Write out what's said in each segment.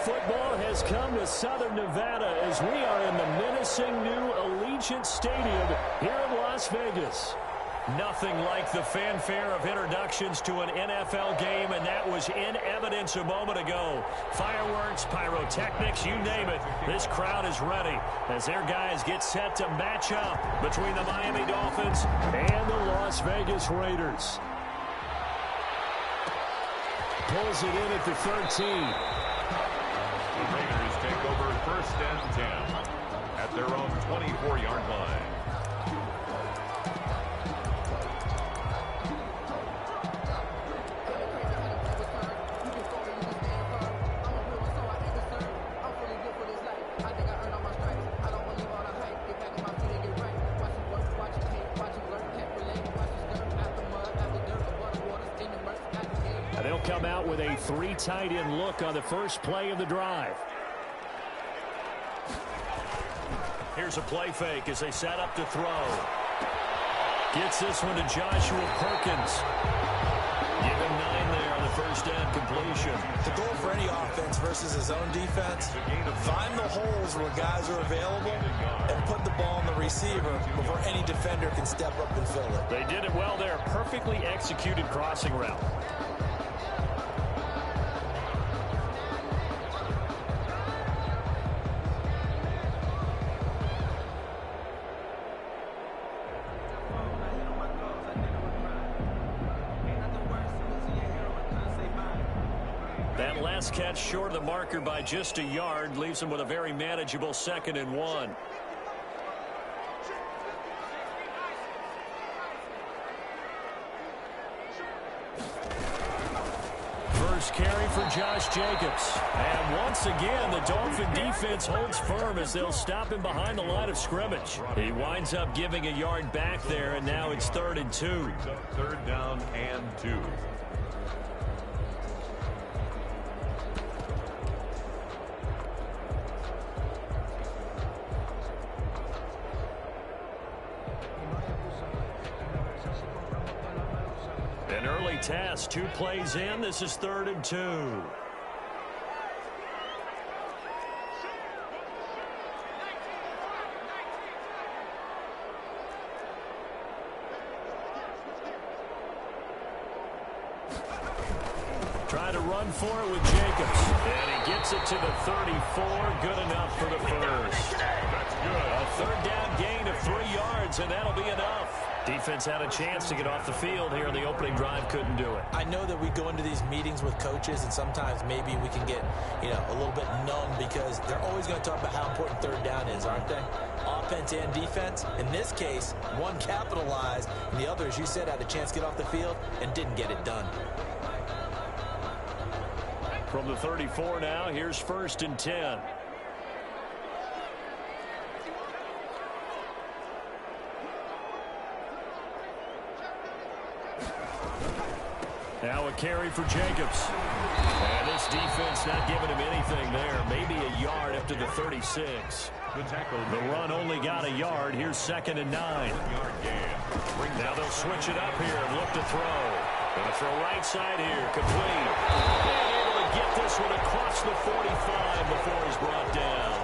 Football has come to Southern Nevada as we are in the menacing new Allegiant Stadium here in Las Vegas. Nothing like the fanfare of introductions to an NFL game, and that was in evidence a moment ago. Fireworks, pyrotechnics, you name it. This crowd is ready as their guys get set to match up between the Miami Dolphins and the Las Vegas Raiders. Pulls it in at the 13. The Raiders take over 1st and 10 at their own 24-yard line. They'll come out with a 3 tight end look on the first play of the drive. Here's a play fake as they set up to throw. Gets this one to Joshua Perkins. Give him 9 there on the first down completion. The goal for any offense versus his own defense, find the holes where guys are available and put the ball on the receiver before any defender can step up and fill it. They did it well there. Perfectly executed crossing route. That last catch short of the marker by just a yard leaves him with a very manageable 2nd and 1. First carry for Josh Jacobs. And once again, the Dolphin defense holds firm as they'll stop him behind the line of scrimmage. He winds up giving a yard back there, and now it's 3rd and 2. 3rd down and 2. An early task, 2 plays in. This is 3rd and 2. Try to run for it with Jacobs. And he gets it to the 34. Good enough for the first. That's good. A 3rd down gain of 3 yards, and that'll be enough. Defense had a chance to get off the field here in the opening drive, couldn't do it. I know that we go into these meetings with coaches, and sometimes maybe we can get, a little bit numb because they're always going to talk about how important 3rd down is, aren't they? Offense and defense. In this case, one capitalized, and the other, as you said, had a chance to get off the field and didn't get it done. From the 34 now, here's 1st and 10. Now a carry for Jacobs. And this defense not giving him anything there. Maybe a yard up to the 36. The run only got a yard. Here's 2nd and 9. Now they'll switch it up here and look to throw. Going to throw right side here. Complete. And able to get this one across the 45 before he's brought down.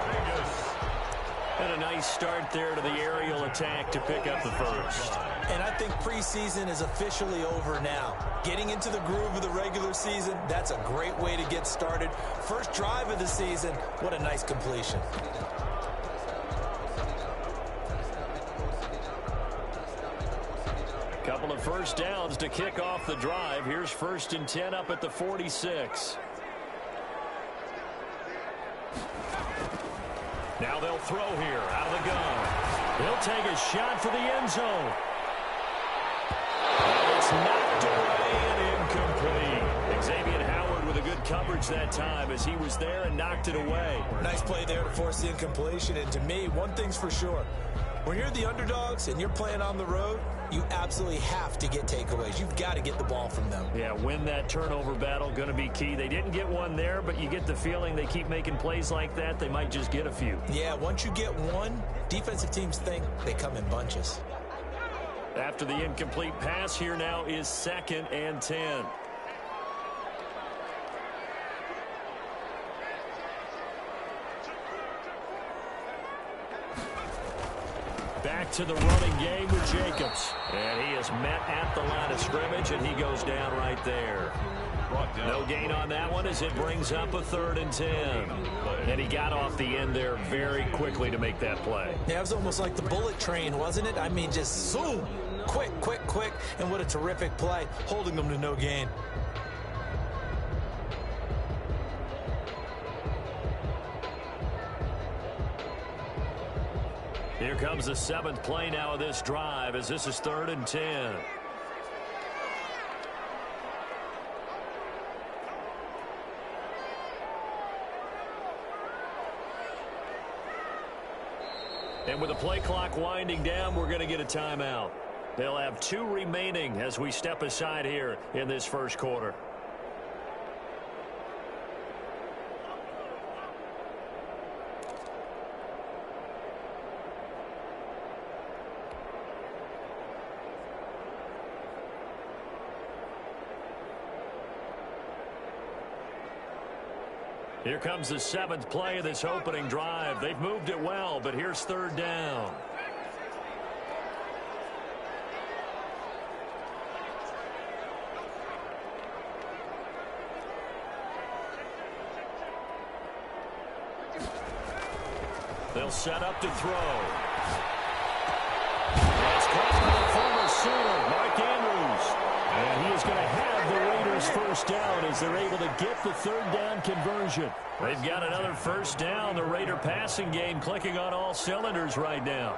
And a nice start there to the aerial attack to pick up the first. And I think preseason is officially over now. Getting into the groove of the regular season, that's a great way to get started. First drive of the season, what a nice completion. A couple of first downs to kick off the drive. Here's 1st and 10 up at the 46. Now they'll throw here out of the gun. They'll take a shot for the end zone. And it's knocked away and incomplete. Xavier Howard with a good coverage that time as he was there and knocked it away. Nice play there to force the incompletion. And to me, one thing's for sure. When you're the underdogs and you're playing on the road, you absolutely have to get takeaways. You've got to get the ball from them. Yeah, win that turnover battle, going to be key. They didn't get one there, but you get the feeling they keep making plays like that, they might just get a few. Yeah, once you get one, defensive teams think they come in bunches. After the incomplete pass, here now is 2nd and 10. Back to the running game with Jacobs. And he is met at the line of scrimmage, and he goes down right there. No gain on that one as it brings up a 3rd and 10. And he got off the end there very quickly to make that play. Yeah, it was almost like the bullet train, wasn't it? I mean, just zoom. Quick, quick, quick. And what a terrific play, holding them to no gain. Here comes the 7th play now of this drive as this is 3rd and 10. And with the play clock winding down, we're going to get a timeout. They'll have 2 remaining as we step aside here in this first quarter. Here comes the 7th play of this opening drive. They've moved it well, but here's 3rd down. They'll set up to throw. It's caught by the former Sooner, Mark Andrews. And he is going to have the Raiders first down as they're able to get the 3rd down conversion. They've got another first down. The Raider passing game clicking on all cylinders right now.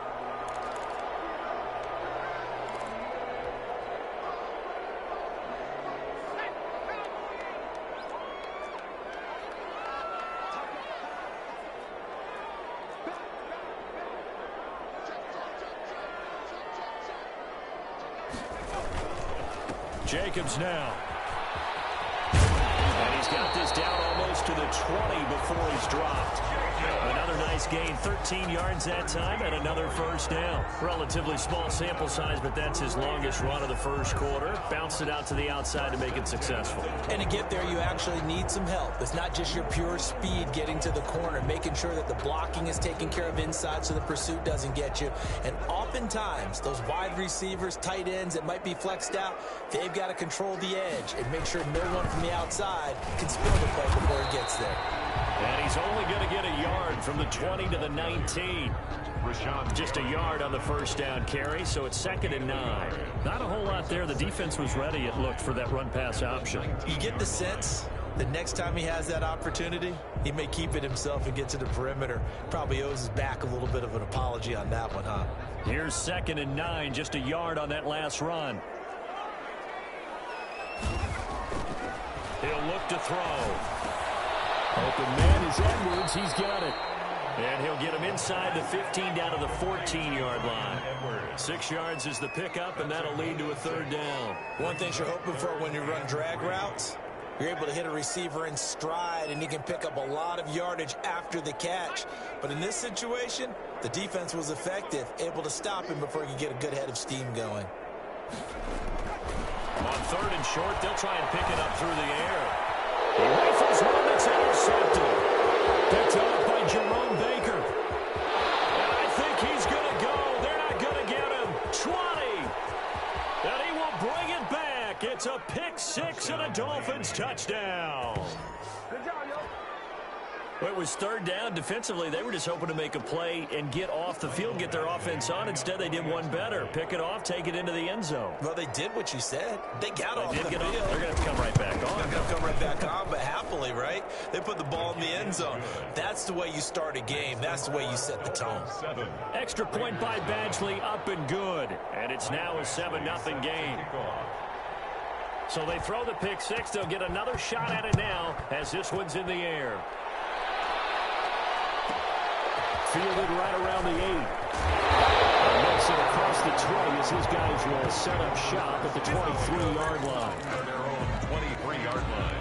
Jacobs now. And he's got this down almost to the 20 before he's dropped. Another nice gain, 13 yards that time, and another first down. Relatively small sample size, but that's his longest run of the first quarter. Bounced it out to the outside to make it successful. And to get there, you actually need some help. It's not just your pure speed getting to the corner, making sure that the blocking is taken care of inside so the pursuit doesn't get you. And oftentimes, those wide receivers, tight ends that might be flexed out, they've got to control the edge and make sure no one from the outside can spill the play before he gets there. And he's only going to get a yard from the 20 to the 19. Just a yard on the first down carry, so it's 2nd and 9. Not a whole lot there. The defense was ready, it looked, for that run-pass option. You get the sense the next time he has that opportunity, he may keep it himself and get to the perimeter. Probably owes his back a little bit of an apology on that one, huh? Here's 2nd and 9, just a yard on that last run. He'll look to throw. Open man is Edwards. He's got it. And he'll get him inside the 15 down to the 14-yard line. 6 yards is the pickup, and that'll lead to a 3rd down. One thing you're hoping for when you run drag routes, you're able to hit a receiver in stride, and you can pick up a lot of yardage after the catch. But in this situation, the defense was effective, able to stop him before he could get a good head of steam going. On 3rd and short, they'll try and pick it up through the air. He rifles one that's intercepted. Picked up by Jerome Baker. And I think he's going to go. They're not going to get him. 20. And he will bring it back. It's a pick 6 and a Dolphins touchdown. Good job, yo. It was 3rd down. Defensively, they were just hoping to make a play and get off the field, get their offense on. Instead, they did one better. Pick it off, take it into the end zone. Well, they did what you said. They got off the field. They're going to have to come right back on. They're going to come right back on, but happily, right? They put the ball in the end zone. That's the way you start a game. That's the way you set the tone. Extra point by Badgley, up and good. And it's now a 7-0 game. So they throw the pick 6. They'll get another shot at it now as this one's in the air. Fielded right around the 8. And makes it across the 20 as his guys will set up shop at the 23-yard line. Their own 23-yard line.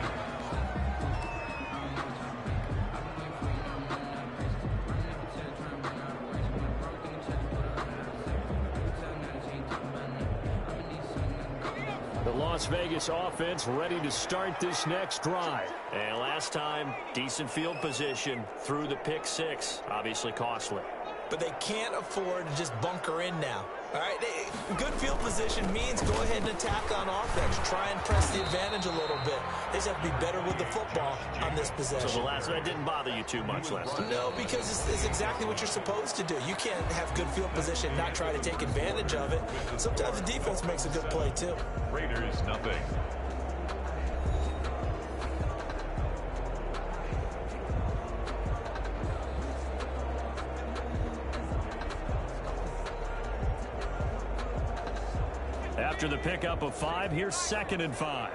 The Las Vegas offense ready to start this next drive. And last time, decent field position through the pick 6. Obviously costly. but they can't afford to just bunker in now. All right, good field position means go ahead and attack on offense. Try and press the advantage a little bit. They just have to be better with the football on this possession. So the last one didn't bother you too much last time? No, because it's exactly what you're supposed to do. You can't have good field position and not try to take advantage of it. Sometimes the defense makes a good play, too. Raiders, nothing. After the pickup of 5, here's 2nd and 5.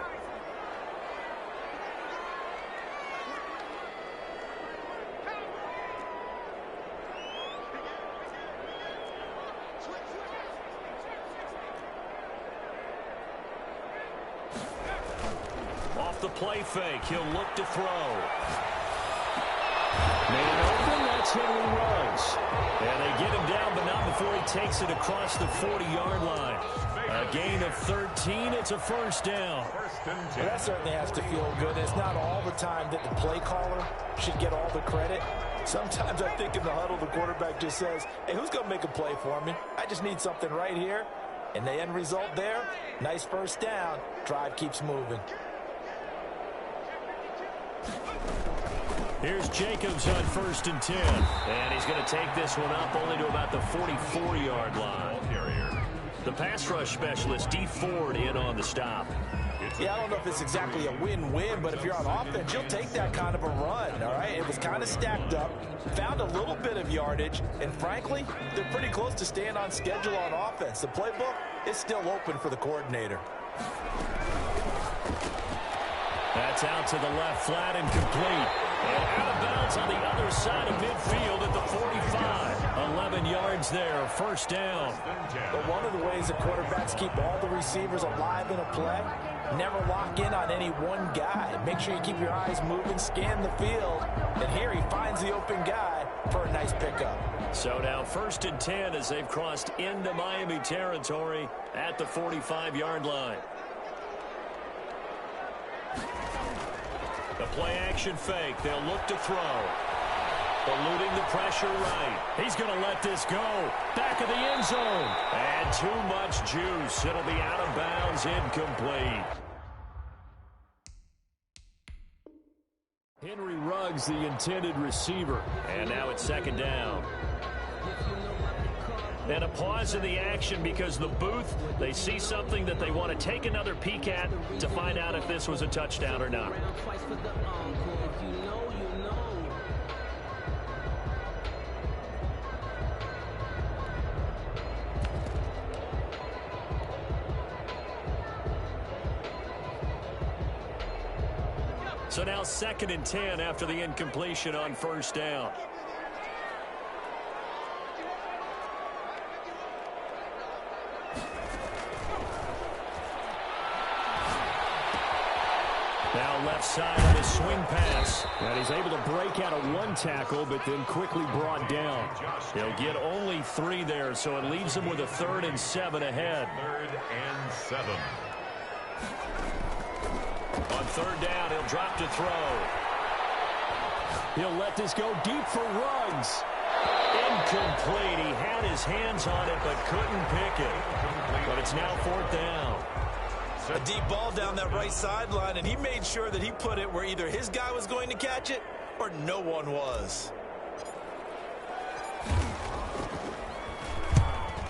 Off the play fake, he'll look to throw. Made it open, that's Henry Ruggs. And they get him down, but not before he takes it across the 40-yard line. A gain of 13, it's a first down. Well, that certainly has to feel good. It's not all the time that the play caller should get all the credit. Sometimes I think in the huddle, the quarterback just says, hey, who's going to make a play for me? I just need something right here. And the end result there, nice first down. Drive keeps moving. Here's Jacobs on 1st and 10. And he's going to take this one up only to about the 44-yard line. The pass rush specialist, D. Ford, in on the stop. Yeah, I don't know if it's exactly a win-win, but if you're on offense, you'll take that kind of a run, all right? It was kind of stacked up, found a little bit of yardage, and frankly, they're pretty close to staying on schedule on offense. The playbook is still open for the coordinator. That's out to the left, flat and complete. And out of bounds on the other side of midfield at the 45. 11 yards there, first down. But one of the ways that quarterbacks keep all the receivers alive in a play, never lock in on any one guy. Make sure you keep your eyes moving, scan the field. And here he finds the open guy for a nice pickup. So now 1st and 10 as they've crossed into Miami territory at the 45-yard line. The play-action fake. They'll look to throw. Eluding the pressure right. He's going to let this go. Back of the end zone. And too much juice. It'll be out of bounds, incomplete. Henry Ruggs, the intended receiver. And now it's 2nd down. And a pause in the action because the booth, they see something that they want to take another peek at to find out if this was a touchdown or not. So now 2nd and 10 after the incompletion on 1st down. Now left side on his swing pass. And he's able to break out of one tackle, but then quickly brought down. He'll get only 3 there, so it leaves him with a 3rd and 7 ahead. 3rd and 7. On 3rd down, he'll drop to throw. He'll let this go deep for Ruggs. Incomplete. He had his hands on it, but couldn't pick it. But it's now 4th down. A deep ball down that right sideline, and he made sure that he put it where either his guy was going to catch it or no one was.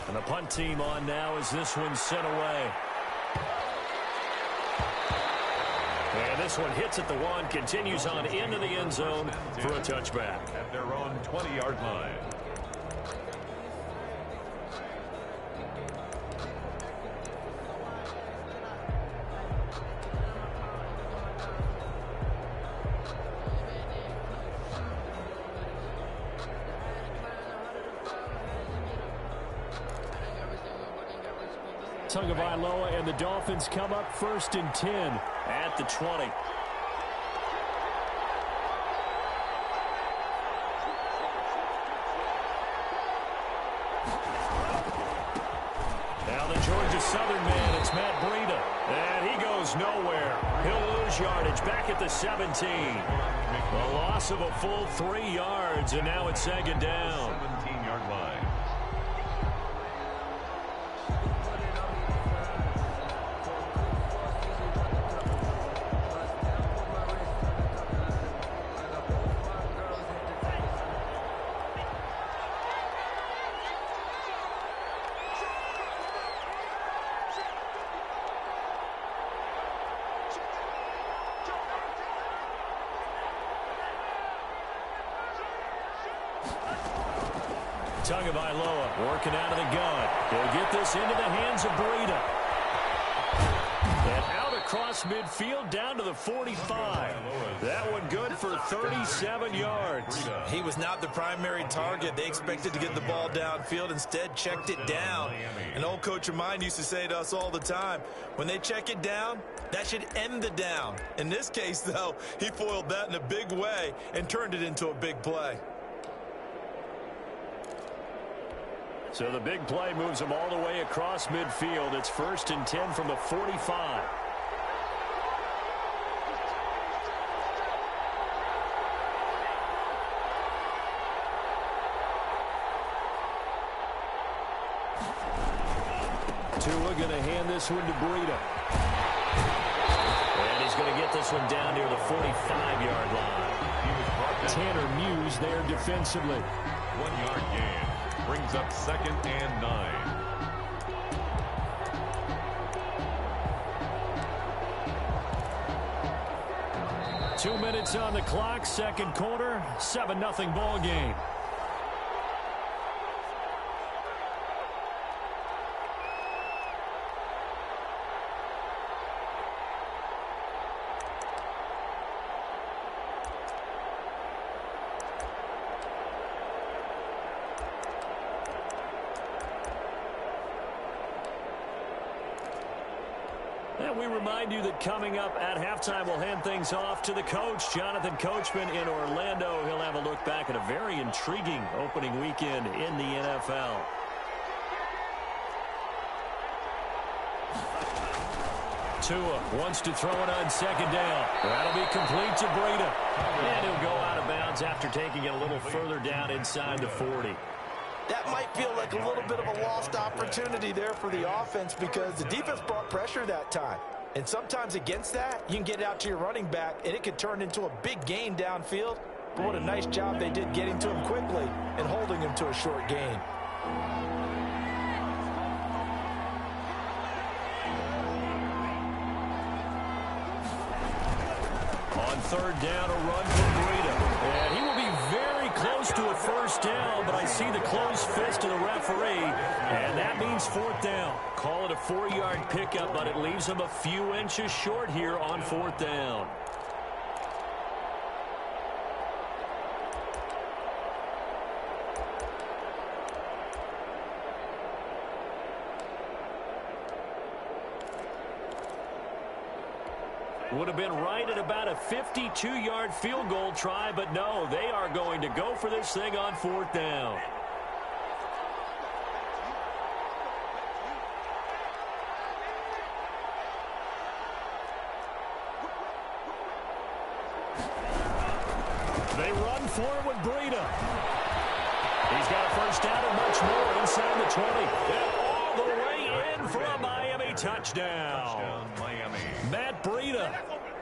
And the punt team on now as this one's sent away. And this one hits at the 1, continues on into the end zone for a touchback. At their own 20-yard line. Tagovailoa and the Dolphins come up 1st and 10 at the 20. Now the Georgia Southern man, it's Matt Breida. And he goes nowhere. He'll lose yardage back at the 17. A loss of a full 3 yards, and now it's 2nd down. 17-yard line. Tagovailoa working out of the gun. He'll get this into the hands of Breida. And out across midfield down to the 45. That one good for 37 yards. He was not the primary target. They expected to get the ball downfield. Instead, checked it down. An old coach of mine used to say to us all the time, when they check it down, that should end the down. In this case, though, he foiled that in a big way and turned it into a big play. So the big play moves them all the way across midfield. It's 1st and 10 from the 45. Tua going to hand this one to Breida. And he's going to get this one down near the 45-yard line. Tanner Muse there defensively. 1-yard gain. Brings up 2nd and 9. Two minutes on the clock, second quarter, 7-0 ball game. And we remind you that coming up at halftime, we'll hand things off to the coach, Jonathan Coachman in Orlando. He'll have a look back at a very intriguing opening weekend in the NFL. Tua wants to throw it on 2nd down. That'll be complete to Breida. And he'll go out of bounds after taking it a little further down inside the 40. That might feel like a little bit of a lost opportunity there for the offense because the defense brought pressure that time. And sometimes against that, you can get it out to your running back, and it could turn into a big gain downfield. But what a nice job they did getting to him quickly and holding him to a short gain. On 3rd down, a run from Breida. And he will be very close to a 1st down, but I see the closed fist of the referee, and that means 4th down. Call it a 4-yard pickup, but it leaves him a few inches short here on 4th down. Would have been right at about a 52-yard field goal try, but no, they are going to go for this thing on 4th down. They run for it with Breida. He's got a 1st down and much more inside the 20. And all the way in for a Miami touchdown. Miami. Matt Breida,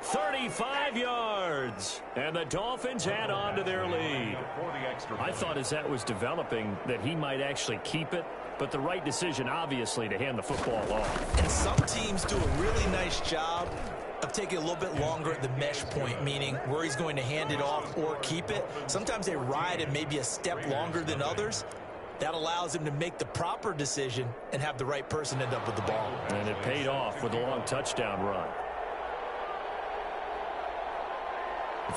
35 yards. And the Dolphins add on to their lead. I thought as that was developing that he might actually keep it, but the right decision, obviously, to hand the football off. And some teams do a really nice job of taking a little bit longer at the mesh point, meaning where he's going to hand it off or keep it. Sometimes they ride it maybe a step longer than others. That allows him to make the proper decision and have the right person end up with the ball. And it paid off with a long touchdown run.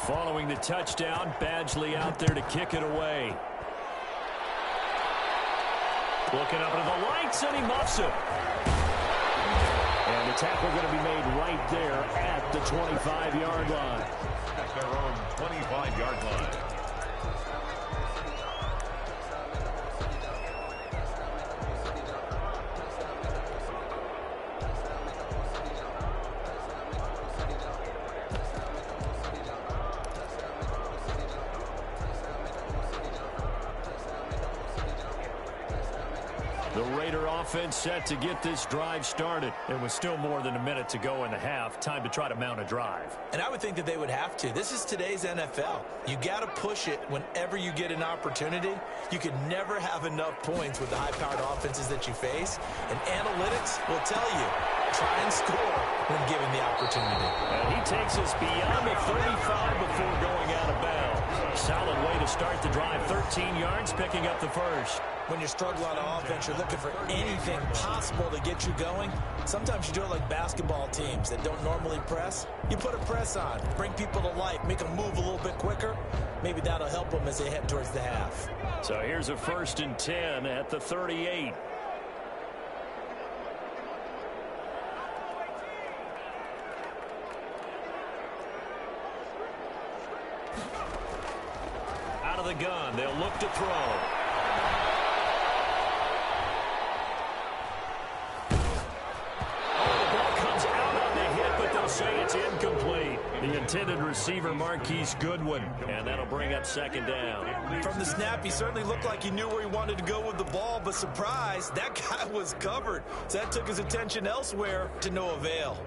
Following the touchdown, Badgley out there to kick it away. Looking up into the lights, and he muffs it. And the tackle going to be made right there at the 25-yard line. At their own 25-yard line. The Raider offense set to get this drive started. It was still more than a minute to go in the half. Time to try to mount a drive. And I would think that they would have to. This is today's NFL. You got to push it whenever you get an opportunity. You can never have enough points with the high-powered offenses that you face. And analytics will tell you, try and score when given the opportunity. And he takes us beyond the 35 before going out of bounds. Solid way to start the drive. 13 yards, picking up the first. When you struggle on offense, you're looking for anything possible to get you going. Sometimes you do it like basketball teams that don't normally press. You put a press on, bring people to life, make them move a little bit quicker. Maybe that'll help them as they head towards the half. So here's a 1st and 10 at the 38. Out of the gun, they'll look to throw. Say it's incomplete. The intended receiver, Marquise Goodwin, and that'll bring up 2nd down. From the snap, he certainly looked like he knew where he wanted to go with the ball, but surprise, that guy was covered. So that took his attention elsewhere to no avail.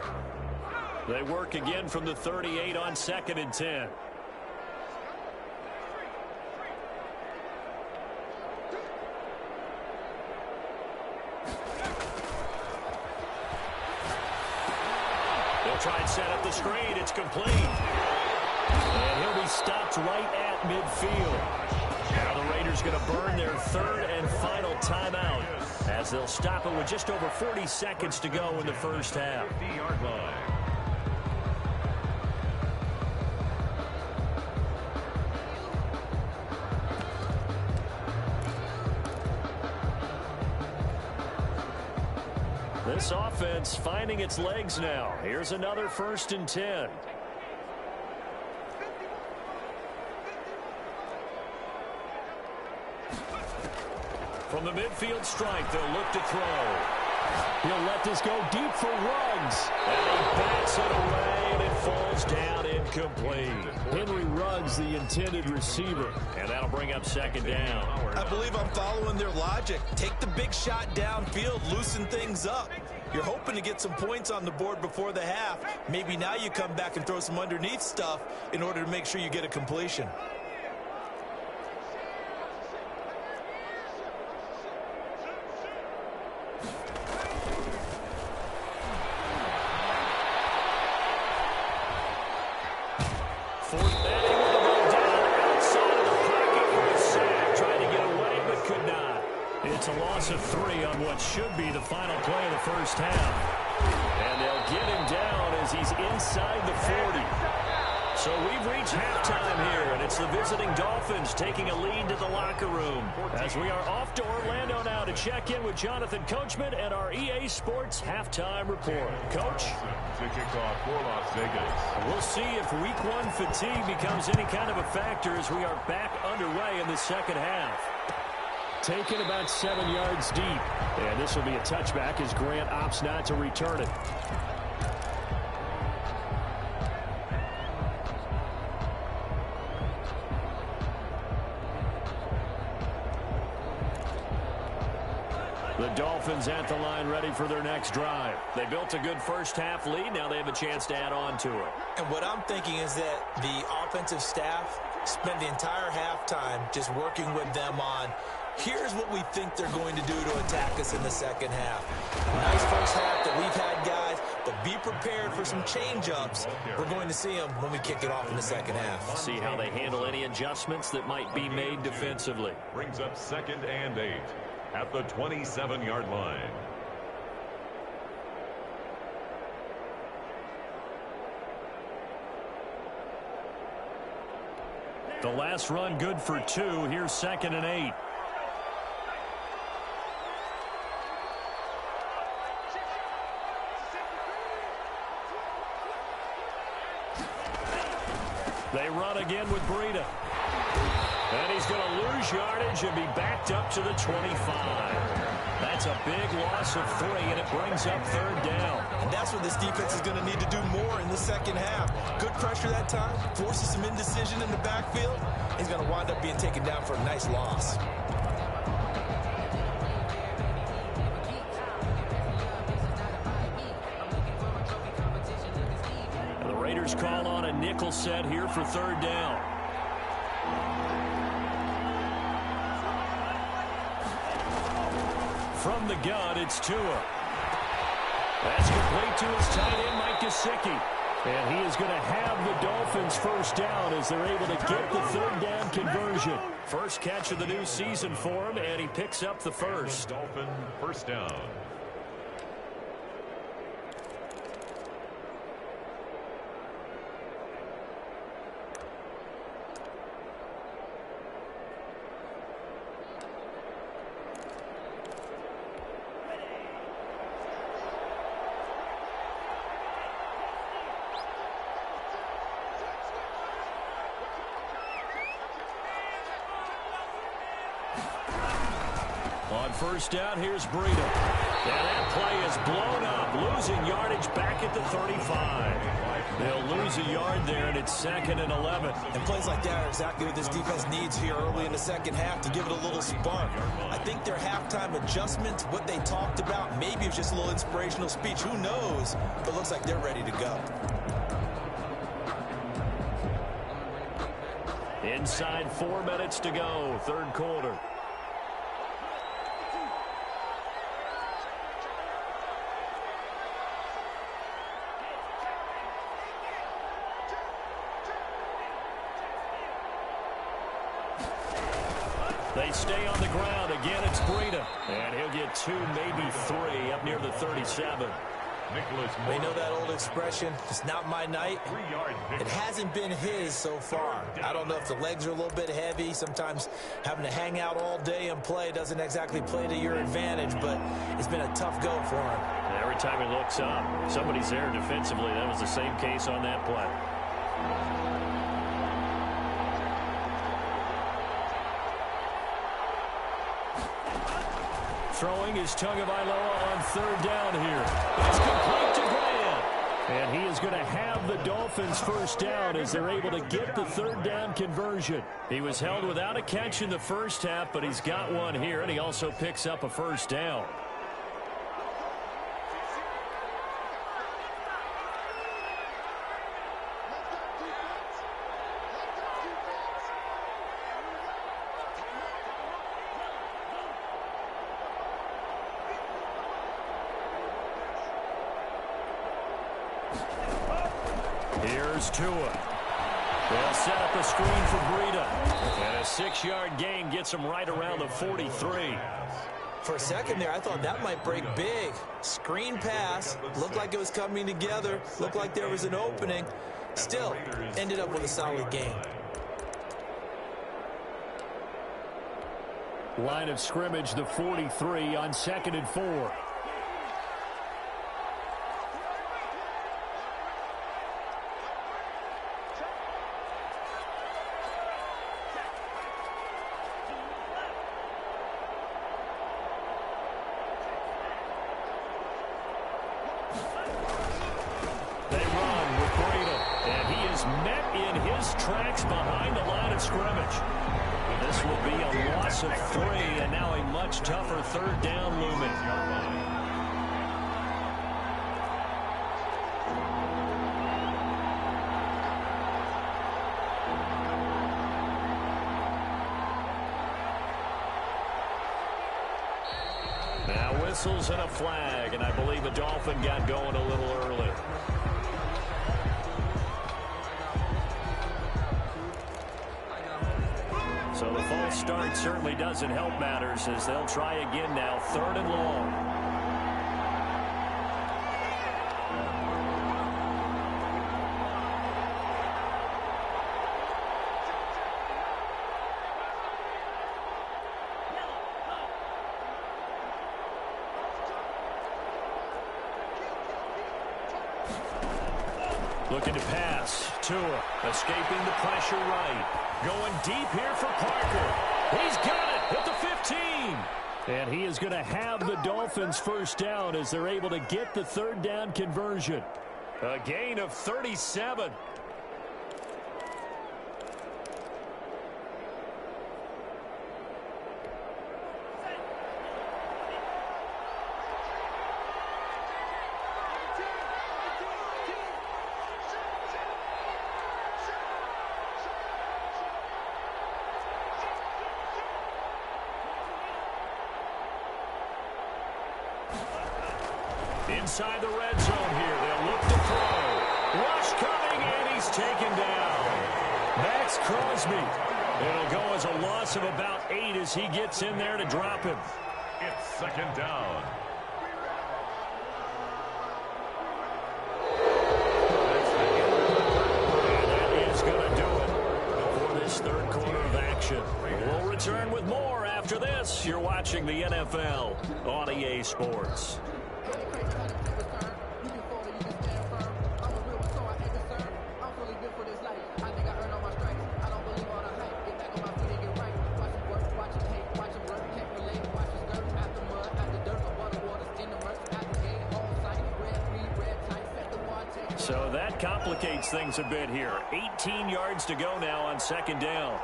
They work again from the 38 on 2nd and 10. Try and set up the screen. It's complete. And he'll be stopped right at midfield. Now the Raiders going to burn their 3rd and final timeout as they'll stop it with just over 40 seconds to go in the first half. 50-yard line. This offense finding its legs now. Here's another 1st and 10. From the midfield stripe, they'll look to throw. He'll let this go deep for Ruggs. And he bats it away, and it falls down incomplete. Henry Ruggs, the intended receiver. And that'll bring up 2nd down. I believe I'm following their logic. Take the big shot downfield, loosen things up. You're hoping to get some points on the board before the half. Maybe now you come back and throw some underneath stuff in order to make sure you get a completion. It's a loss of 3 on what should be the final play of the first half. And they'll get him down as he's inside the 40. So we've reached halftime here, and it's the visiting Dolphins taking a lead to the locker room. As we are off to Orlando now to check in with Jonathan Coachman and our EA Sports halftime report. Coach? To kick off for Las Vegas. We'll see if week 1 fatigue becomes any kind of a factor as we are back underway in the second half. Taken about 7 yards deep. And this will be a touchback as Grant opts not to return it. The Dolphins at the line ready for their next drive. They built a good first half lead. Now they have a chance to add on to it. And what I'm thinking is that the offensive staff spent the entire halftime just working with them on here's what we think they're going to do to attack us in the second half. Nice first half that we've had, guys, but be prepared for some change-ups. We're going to see them when we kick it off in the second half. See how they handle any adjustments that might be made defensively. Brings up 2nd and 8 at the 27-yard line. The last run good for 2. Here's 2nd and 8. They run again with Breida. And he's going to lose yardage and be backed up to the 25. That's a big loss of 3, and it brings up 3rd down. And that's what this defense is going to need to do more in the second half. Good pressure that time, forces some indecision in the backfield. He's going to wind up being taken down for a nice loss. And the Raiders call on a nickel set here for 3rd down. From the gun, it's Tua. That's complete to his tight end, Mike Gesicki. And he is going to have the Dolphins first down as they're able to get the third down conversion. First catch of the new season for him, and he picks up the first. Dolphin first down. On first down, here's Breida. And that play is blown up, losing yardage back at the 35. They'll lose a yard there, and it's 2nd and 11. And plays like that are exactly what this defense needs here early in the second half to give it a little spark. I think their halftime adjustments, what they talked about, maybe it's just a little inspirational speech. Who knows? But it looks like they're ready to go. Inside 4 minutes to go, third quarter. They stay on the ground. Again, it's Breida. And he'll get 2, maybe 3 up near the 37. They know that old expression, it's not my night. It hasn't been his so far. I don't know if the legs are a little bit heavy. Sometimes having to hang out all day and play doesn't exactly play to your advantage, but it's been a tough go for him. And every time he looks up, somebody's there defensively. That was the same case on that play. Throwing is Tagovailoa on third down here. It's complete to Grant. And he is going to have the Dolphins first down as they're able to get the third down conversion. He was held without a catch in the first half, but he's got one here, and he also picks up a first down. Here's Tua. They'll set up a screen for Breida. And a 6-yard gain gets him right around the 43. For a second there, I thought that might break big. Screen pass. Looked like it was coming together. Looked like there was an opening. Still, ended up with a solid gain. Line of scrimmage, the 43 on 2nd and 4. Tracks behind the line of scrimmage. This will be a loss of 3, and now a much tougher third down looming. Now whistles and a flag, and I believe the Dolphin got going a little early. So the false start certainly doesn't help matters as they'll try again now, 3rd and long. Looking to pass. Tua escaping the pressure right. Going deep here for Parker. He's got it at the 15. And he is going to have the Dolphins first down as they're able to get the third down conversion. A gain of 37. Inside the red zone here. They'll look to throw. Rush coming, and he's taken down. Max Crosby. It'll go as a loss of about 8 as he gets in there to drop him. It's second down. And that is going to do it for this third quarter of action. We'll return with more after this. You're watching the NFL on EA Sports. So that complicates things a bit here. 18 yards to go now on second down.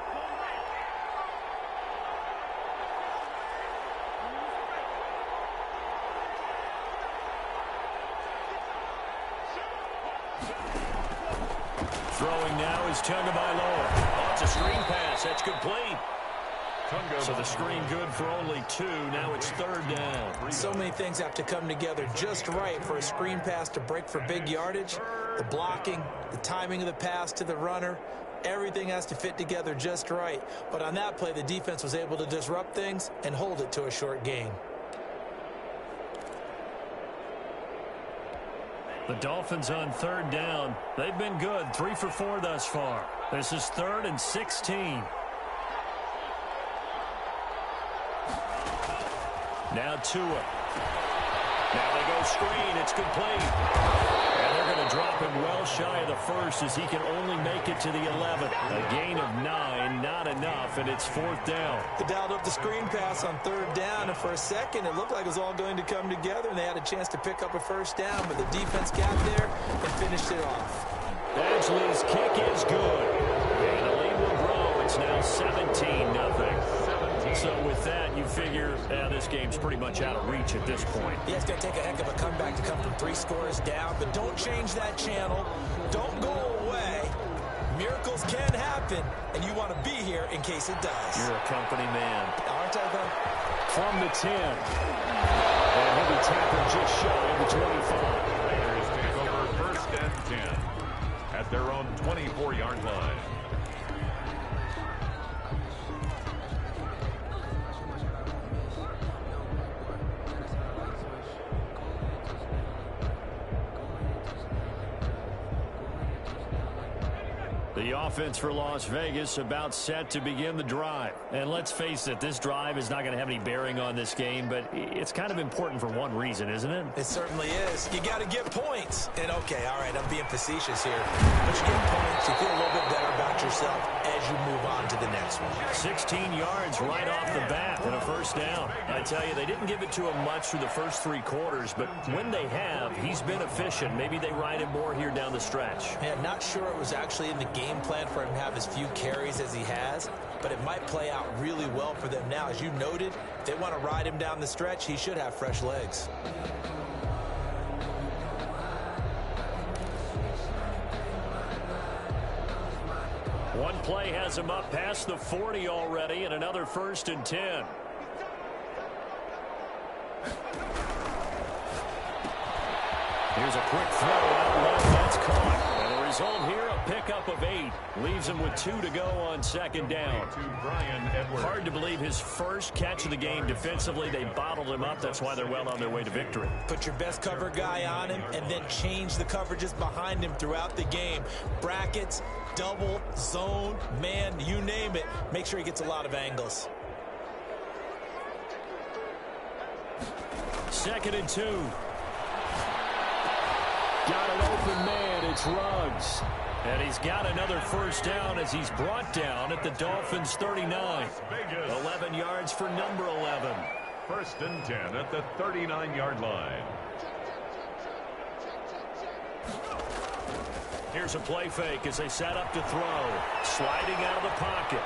Throwing now is Tagovailoa. Oh, it's a screen pass. That's complete. So the screen good for only 2. Now it's third down. So many things have to come together just right for a screen pass to break for big yardage. The blocking, the timing of the pass to the runner, everything has to fit together just right. But on that play, the defense was able to disrupt things and hold it to a short gain. The Dolphins on third down. They've been good. 3 for 4 thus far. This is 3rd and 16. Now Tua. Now they go screen. It's complete. And they're going to drop him well shy of the first as he can only make it to the 11. A gain of 9, not enough, and it's 4th down. They dialed up the screen pass on third down, and for a second it looked like it was all going to come together, and they had a chance to pick up a first down, but the defense got there and finished it off. Badgley's kick is good. And the lead will grow. It's now 17-0. So with that, you figure this game's pretty much out of reach at this point. Yeah, it's going to take a heck of a comeback to come from 3 scores down, but don't change that channel. Don't go away. Miracles can happen, and you want to be here in case it does. You're a company man. Aren't I, though? From the 10. And he'll be tackled just shy of the 25. Raiders take over 1st and 10 at their own 24-yard line. The offense for Las Vegas about set to begin the drive. And let's face it, this drive is not going to have any bearing on this game, but it's kind of important for one reason, isn't it? It certainly is. You got to get points. And, okay, all right, I'm being facetious here. But you get points, you feel a little bit better about yourself as you move on to the next one. 16 yards right off the bat and a first down. I tell you, they didn't give it to him much through the first 3 quarters, but when they have, he's been efficient. Maybe they ride him more here down the stretch. Yeah, not sure it was actually in the game plan for him to have as few carries as he has, but it might play out really well for them now. As you noted, if they want to ride him down the stretch, he should have fresh legs. One play has him up past the 40 already, and another 1st and 10. Here's a quick throw out left. That's caught. And the result here, a pickup of 8. Leaves him with 2 to go on second down. Hard to believe his first catch of the game defensively. They bottled him up. That's why they're well on their way to victory. Put your best cover guy on him and then change the coverages behind him throughout the game. Brackets, double, zone, man, you name it. Make sure he gets a lot of angles. 2nd and 2. Got an open man. It's Ruggs. And he's got another first down as he's brought down at the Dolphins' 39. 11 yards for number 11. 1st and 10 at the 39-yard line. Here's a play fake as they set up to throw. Sliding out of the pocket.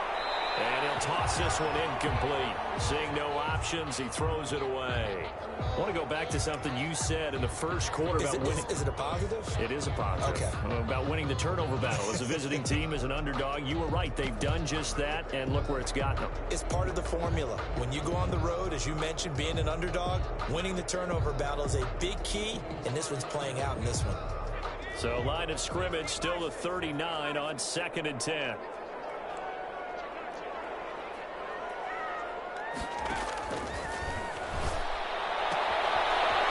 And he'll toss this one incomplete. Seeing no options, he throws it away. I want to go back to something you said in the first quarter about winning. Is it a positive? It is a positive. Okay. About winning the turnover battle. As a visiting team, as an underdog, you were right. They've done just that, and look where it's gotten them. It's part of the formula. When you go on the road, as you mentioned, being an underdog, winning the turnover battle is a big key, and this one's playing out in this one. So line of scrimmage still to 39 on 2nd and 10.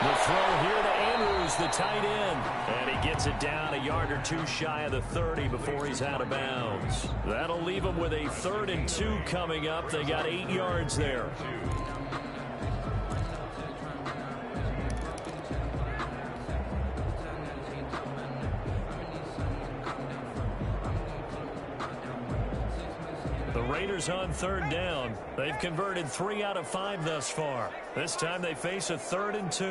The throw here to Andrews, the tight end. And he gets it down a yard or two shy of the 30 before he's out of bounds. That'll leave him with a 3rd and 2 coming up. They got 8 yards there. The Raiders on 3rd down. They've converted 3 out of 5 thus far. This time they face a 3rd and 2.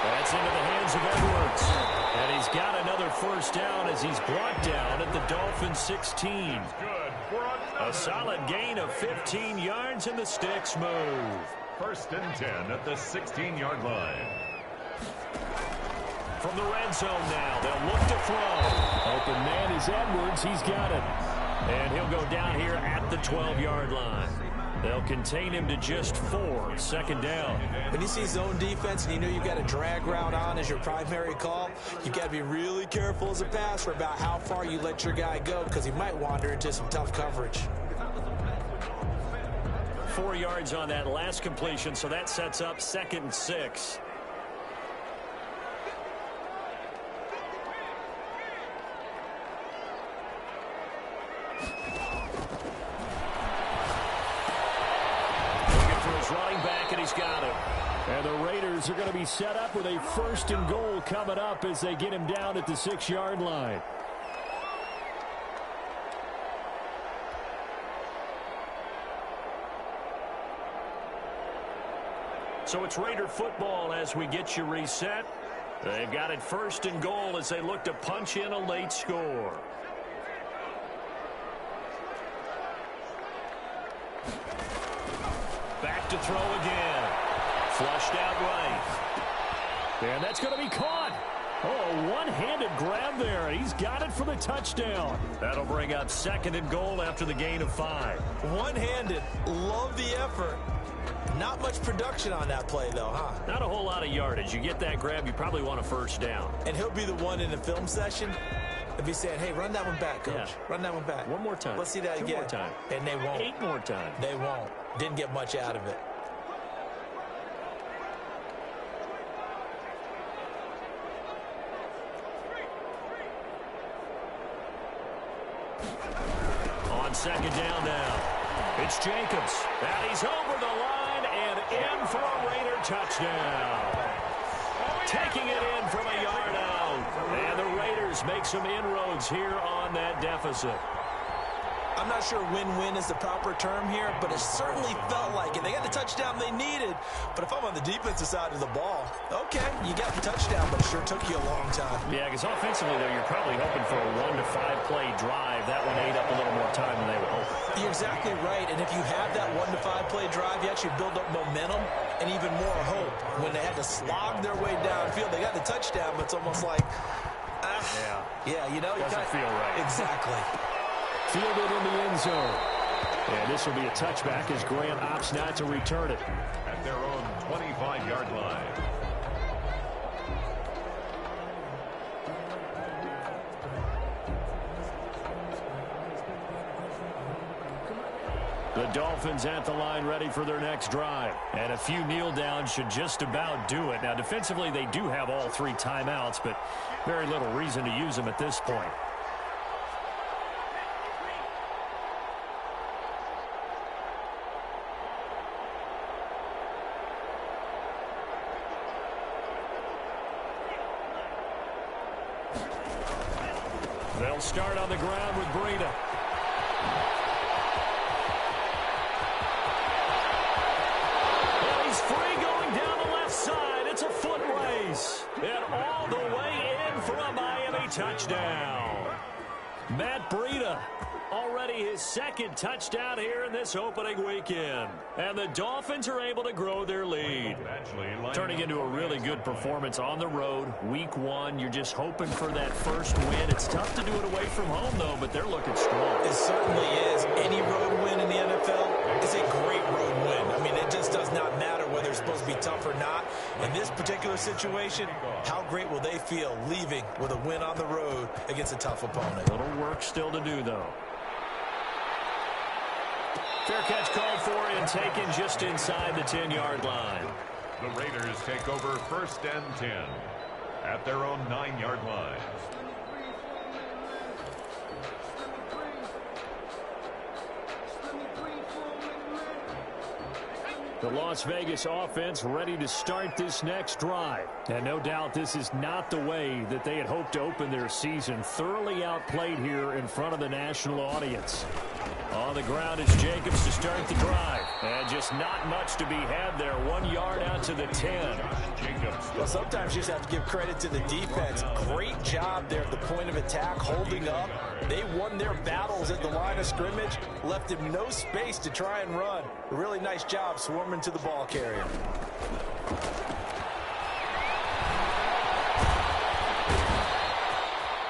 That's into the hands of Edwards. And he's got another 1st down as he's brought down at the Dolphins 16. A solid gain of 15 yards and the sticks move. 1st and 10 at the 16-yard line. From the red zone now, they'll look to throw. Open man is Edwards. He's got it. And he'll go down here at the 12-yard line. They'll contain him to just 4. 2nd down. When you see zone defense and you know you've got a drag route on as your primary call, you've got to be really careful as a passer about how far you let your guy go because he might wander into some tough coverage. 4 yards on that last completion, so that sets up 2nd and 6. Looking for his running back, and he's got it. And the Raiders are going to be set up with a 1st and goal coming up as they get him down at the 6-yard line. So it's Raider football as we get you reset. They've got it 1st and goal as they look to punch in a late score. Back to throw again. Flushed out right. And that's going to be caught. Oh, one-handed grab there. He's got it for the touchdown. That'll bring up 2nd and goal after the gain of 5. One-handed. Love the effort. Not much production on that play, though, huh? Not a whole lot of yardage. You get that grab, you probably want a 1st down. And he'll be the one in the film session and be saying, hey, run that one back, coach. Yeah. Run that one back. One more time. Let's see that 2 again. more time. And they won't. 8 more times. They won't. Didn't get much out of it. On 2nd down now. It's Jacobs. And he's over the line and in for a Raider touchdown. Taking it in from a yard out. And the Raiders make some inroads here on that deficit. I'm not sure win-win is the proper term here, but it certainly felt like it. They got the touchdown they needed, but if I'm on the defensive side of the ball, okay, you got the touchdown, but it sure took you a long time. Yeah, because offensively, though, you're probably hoping for a 1 to 5 play drive. That one ate up a little more time than they were hoping. You're exactly right, and if you have that 1 to 5 play drive, you actually build up momentum and even more hope. When they had to slog their way downfield, they got the touchdown, but it's almost like, yeah, you know, doesn't feel right. Exactly. Fielded in the end zone. And this will be a touchback as Grant opts not to return it. At their own 25-yard line. The Dolphins at the line ready for their next drive. And a few kneel downs should just about do it. Now, defensively, they do have all 3 timeouts, but very little reason to use them at this point. They'll start on the ground with Breida. And he's free going down the left side. It's a foot race. And all the way in for a Miami touchdown. Matt Breida, already his 2nd touchdown here in this opening weekend. And the Dolphins are able to grow their lead. Actually, Turning into a really good performance on the road, week 1. You're just hoping for that first win. It's tough to do it away from home, though, but they're looking strong. It certainly is. Any road win in the NFL is a great road win. I mean, it just does not matter whether it's supposed to be tough or not. In this particular situation, how great will they feel leaving with a win on the road against a tough opponent? A little work still to do, though. Fair catch called for and taken just inside the 10-yard line. The Raiders take over 1st and 10 at their own 9-yard line. The Las Vegas offense ready to start this next drive. And no doubt this is not the way that they had hoped to open their season. Thoroughly outplayed here in front of the national audience. On the ground is Jacobs to start the drive. And just not much to be had there. 1 yard out to the 10. Well, sometimes you just have to give credit to the defense. Great job there at the point of attack, holding up. They won their battles at the line of scrimmage, left him no space to try and run. A really nice job swarming to the ball carrier.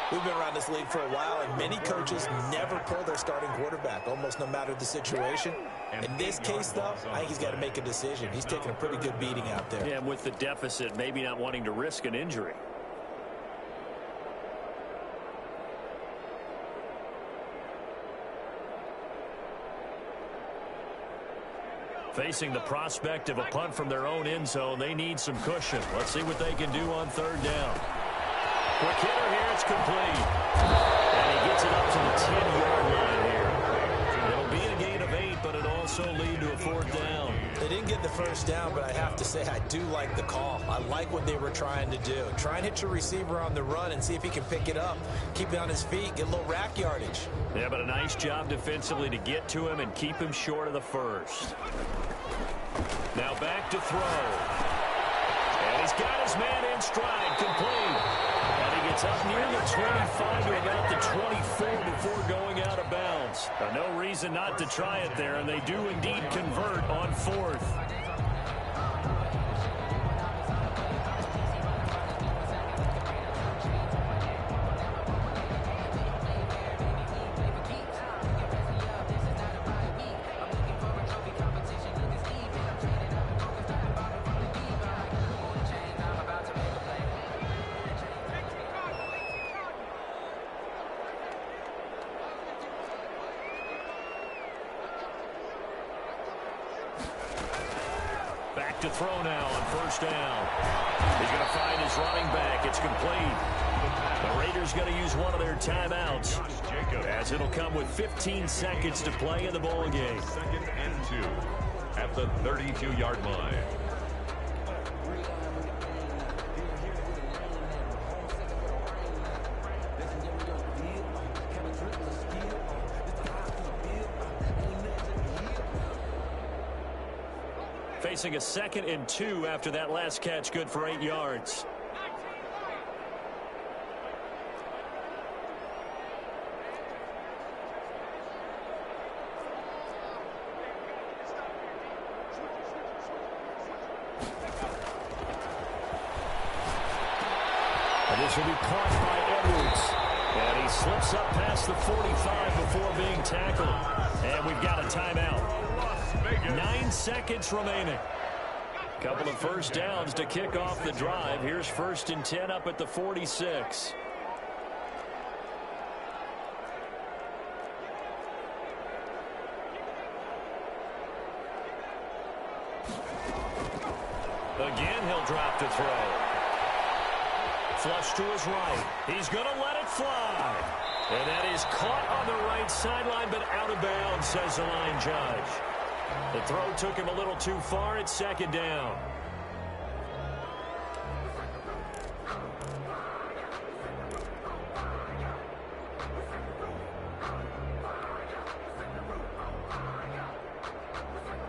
We've been around this league for a while, and many coaches never pull their starting quarterback, almost no matter the situation. In this case, though, I think he's got to make a decision. He's taking a pretty good beating out there. Yeah, with the deficit, maybe not wanting to risk an injury. Facing the prospect of a punt from their own end zone, they need some cushion. Let's see what they can do on 3rd down. Quick hitter here, it's complete. And he gets it up to the 10-yard line here. It'll be a gain of 8, but it'll also lead to a 4th down. They didn't get the first down, but I have to say I do like the call. I like what they were trying to do. Try and hit your receiver on the run and see if he can pick it up. Keep it on his feet, get a little rack yardage. Yeah, but a nice job defensively to get to him and keep him short of the first. Now back to throw. And he's got his man in stride, complete. And he gets up near the 25 to about the 24 before going out of bounds. No reason not to try it there, and they do indeed convert on 4th. To throw now on 1st down. He's going to find his running back. It's complete. The Raiders going to use one of their timeouts, as it'll come with 15 seconds to play in the ball game. 2nd and 2 at the 32-yard line. Facing a 2nd and 2 after that last catch, good for 8 yards. And this will be caught by Edwards. And he slips up past the 45 before being tackled. And we've got a timeout. 9 seconds remaining. Couple of first downs to kick off the drive. Here's 1st and 10 up at the 46. Again, he'll drop to throw. Flush to his right. He's going to let it fly. And that is caught on the right sideline, but out of bounds, says the line judge. The throw took him a little too far. It's 2nd down.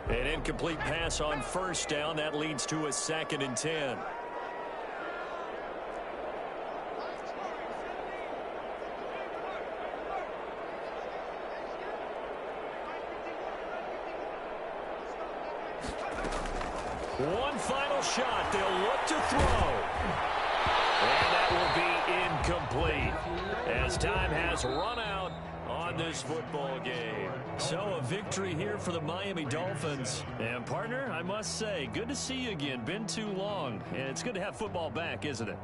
An incomplete pass on 1st down. That leads to a 2nd and 10. One final shot. They'll look to throw. And that will be incomplete as time has run out on this football game. So a victory here for the Miami Dolphins. And partner, I must say, good to see you again. Been too long. And it's good to have football back, isn't it?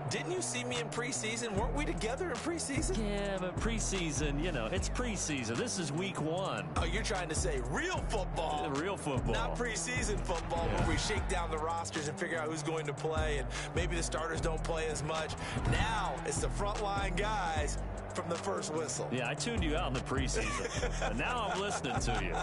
Didn't you see me in preseason? Weren't we together in preseason? Yeah, but preseason, you know, it's preseason. This is week 1. Oh, you're trying to say real football. Real football. Not preseason football where we shake down the rosters and figure out who's going to play, and maybe the starters don't play as much. Now it's the frontline guys from the first whistle. Yeah, I tuned you out in the preseason. But now I'm listening to you.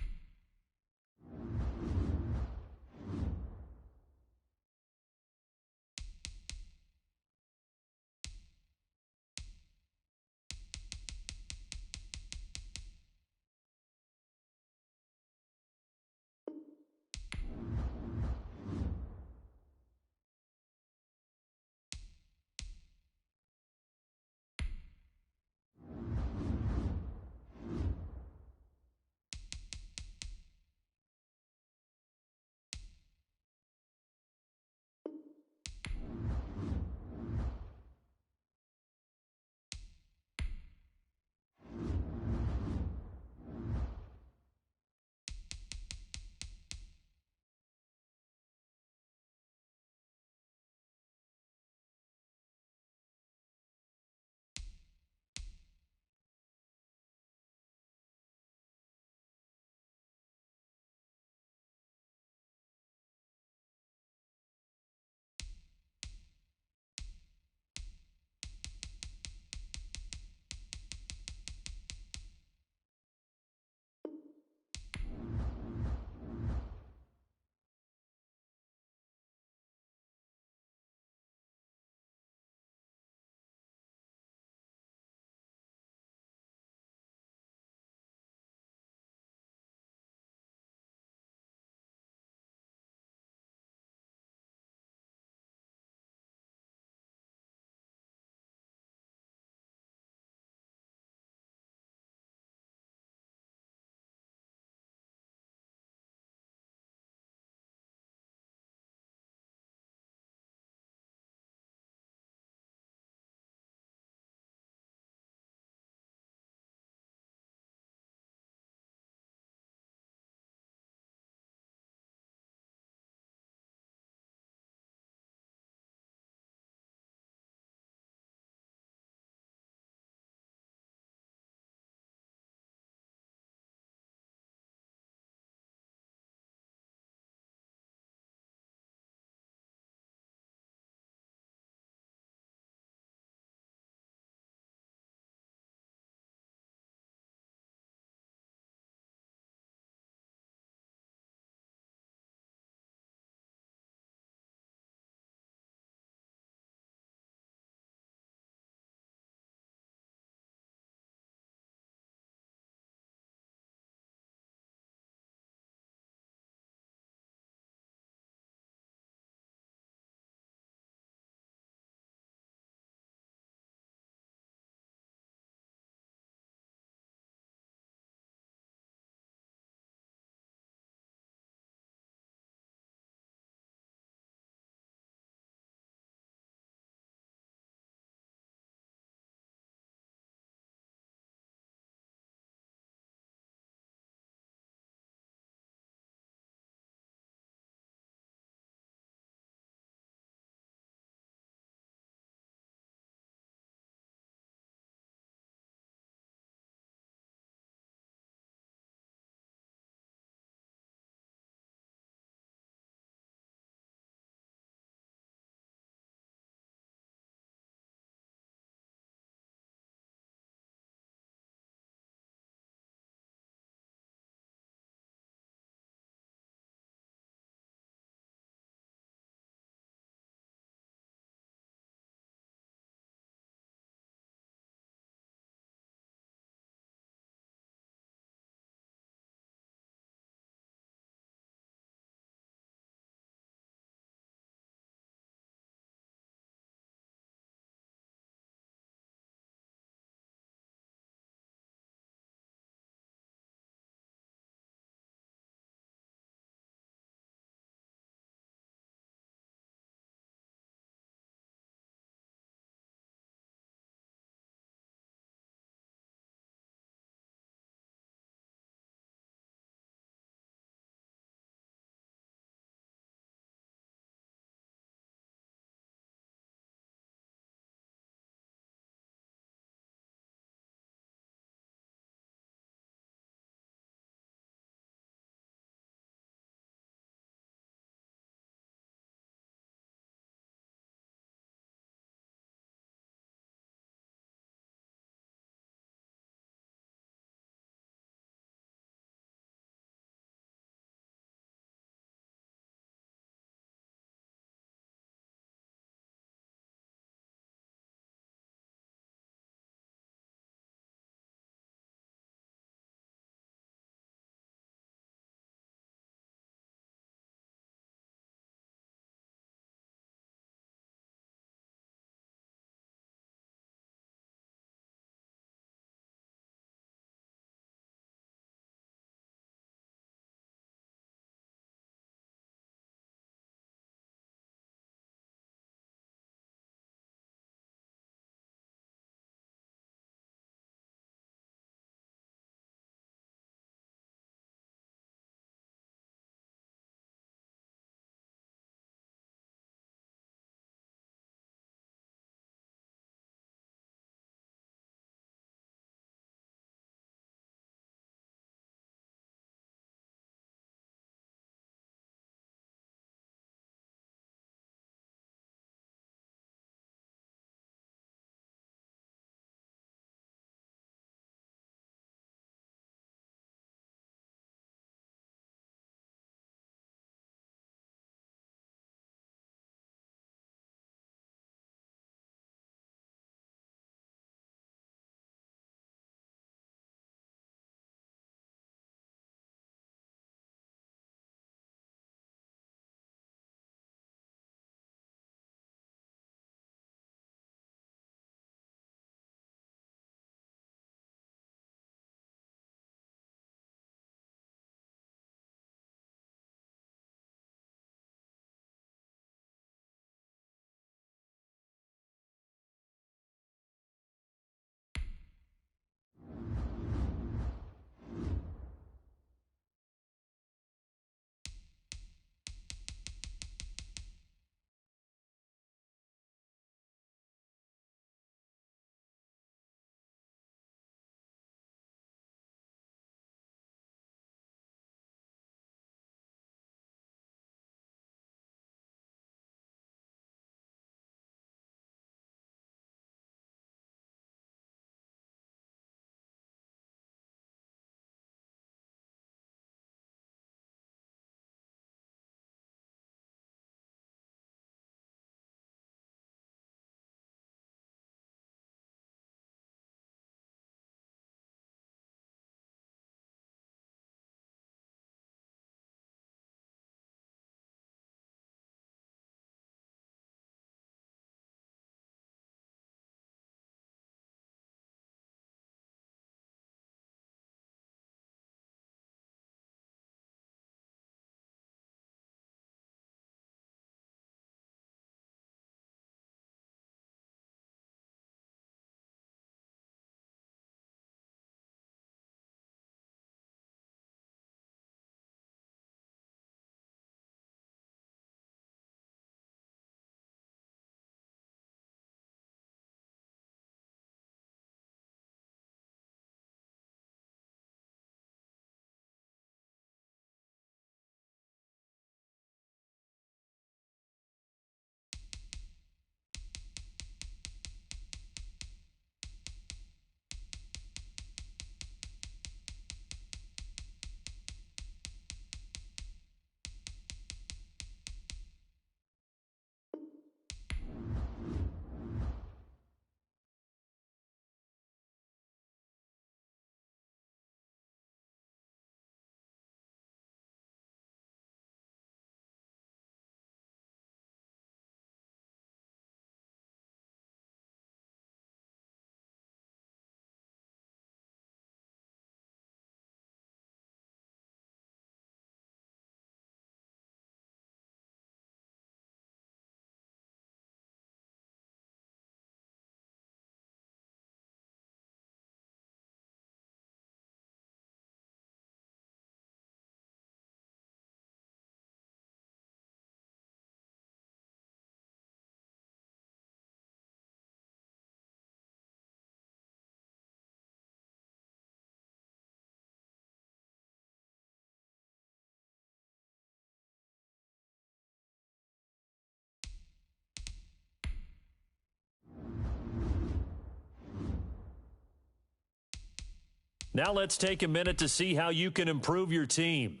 Now let's take a minute to see how you can improve your team.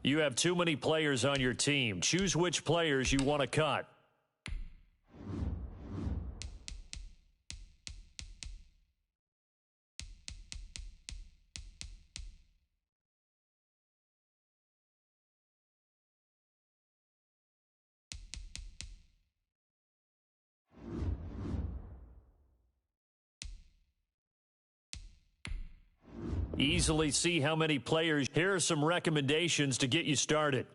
You have too many players on your team. Choose which players you want to cut. Easily see how many players. Here are some recommendations to get you started.